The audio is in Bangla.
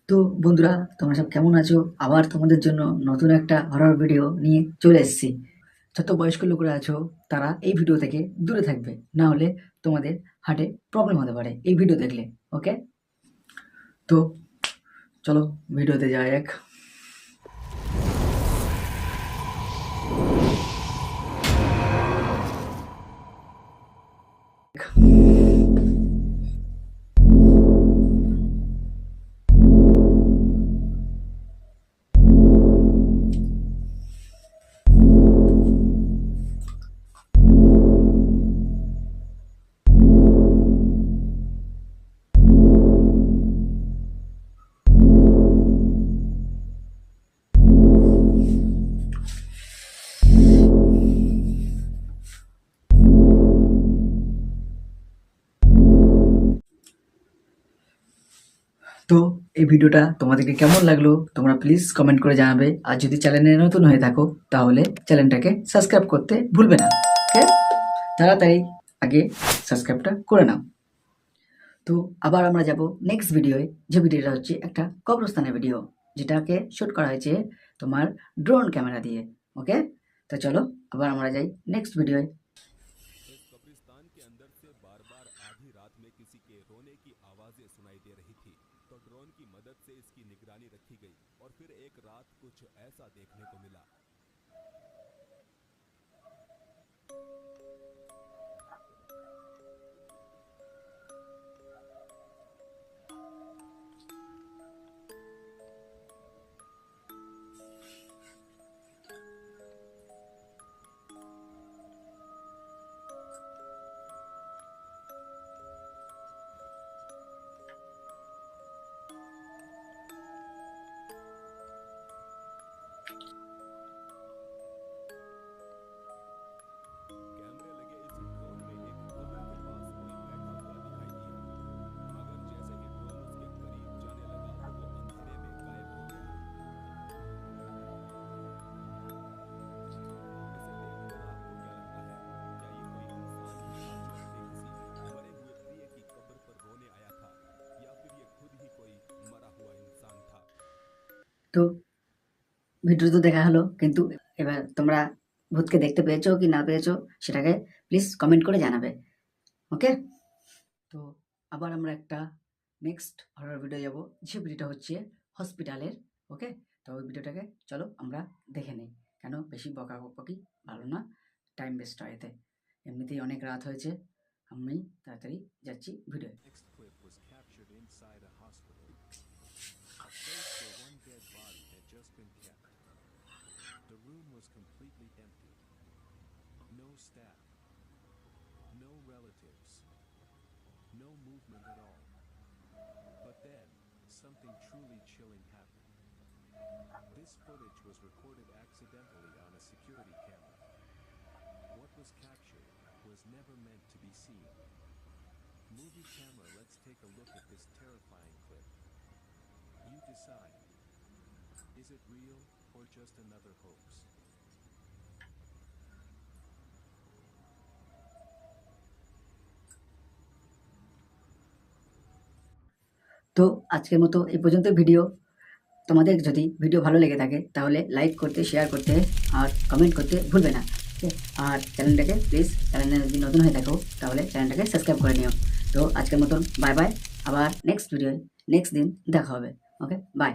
তো বন্ধুরা, তোমরা সব কেমন আছো? আবার তোমাদের জন্য নতুন একটা হরর ভিডিও নিয়ে চলে এসেছি। যত বয়স্ক লোকরা আছো তারা এই ভিডিও থেকে দূরে থাকবে, না হলে তোমাদের হার্টে প্রবলেম হতে পারে এই ভিডিও দেখলে। ওকে, তো চলো ভিডিওতে যাওয়া যাক। তো এই ভিডিওটা তোমাদেরকে কেমন লাগলো তোমরা প্লিজ কমেন্ট করে জানাবে। আর যদি চ্যানেলে নতুন হয়ে থাকো তাহলে চ্যানেলটাকে সাবস্ক্রাইব করতে ভুলবে না। ওকে, তাড়াতাড়ি আগে সাবস্ক্রাইবটা করে নাও। তো আবার আমরা যাব নেক্সট ভিডিওয়ে, যে ভিডিওটা হচ্ছে একটা কবরস্থানের ভিডিও, যেটাকে শ্যুট করা হয়েছে তোমার ড্রোন ক্যামেরা দিয়ে। ওকে, তো চলো আবার আমরা যাই নেক্সট ভিডিওয়ে। इस कब्रिस्तान के अंदर से बार बार आधी रात में किसी के रोने की आवाजें सुनाई दे रही थी, तो ड्रोन की मदद से इसकी निगरानी रखी गई और फिर एक रात कुछ ऐसा देखने को मिला। कैमरे लगे इस ड्रोन में एक कब्र के पास कोई बैठा हुआ दिखाई दिया, मगर जैसे ही ड्रोन उसके करीब जाने लगा तो वो अंधेरे में गायब हो गया। इसे देखकर आपको क्या लगता है? क्या ये कोई इंसान था जो अपने किसी मरे हुए प्रिय की कब्र पर रोने आया था, या फिर ये खुद ही कोई मरा हुआ इंसान था? তো ভিডিও তো দেখা হলো, কিন্তু এবার তোমরা ভূতকে দেখতে পেয়েছো কি না পেয়েছো সেটাকে প্লিজ কমেন্ট করে জানাবে। ওকে, তো আবার আমরা একটা নেক্সট হরর ভিডিও যাব, যে ভিডিওটা হচ্ছে হসপিটালের। ওকে, তো ওই ভিডিওটাকে চলো আমরা দেখে নিই। কেন বেশি বকাবকি ভালো না, টাইম ওয়েস্ট হয় এতে। এমনিতেই অনেক রাত হয়েছে, আমি তাড়াতাড়ি যাচ্ছি video. Next clip was captured inside a hospital, a place where one dead body had just been kept. The room was completely empty. No staff, no relatives, no movement at all. But then, something truly chilling happened. This footage was recorded accidentally on a security camera. What was captured was never meant to be seen. Movie camera, let's take a look at this terrifying clip. You decide. Is it real or just another hoax? তো আজকের মতো এই পর্যন্ত ভিডিও। তোমাদের যদি ভিডিও ভালো লেগে থাকে তাহলে লাইক করতে, শেয়ার করতে আর কমেন্ট করতে ভুলবে না। ওকে, আর চ্যানেলটাকে প্লিজ, চ্যানেলে যদি নতুন হয়ে থাকো তাহলে চ্যানেলটাকে সাবস্ক্রাইব করে নিও। তো আজকের মতন বাই বাই, আবার নেক্সট ভিডিওয় নেক্সট দিন দেখা হবে। ওকে, বাই।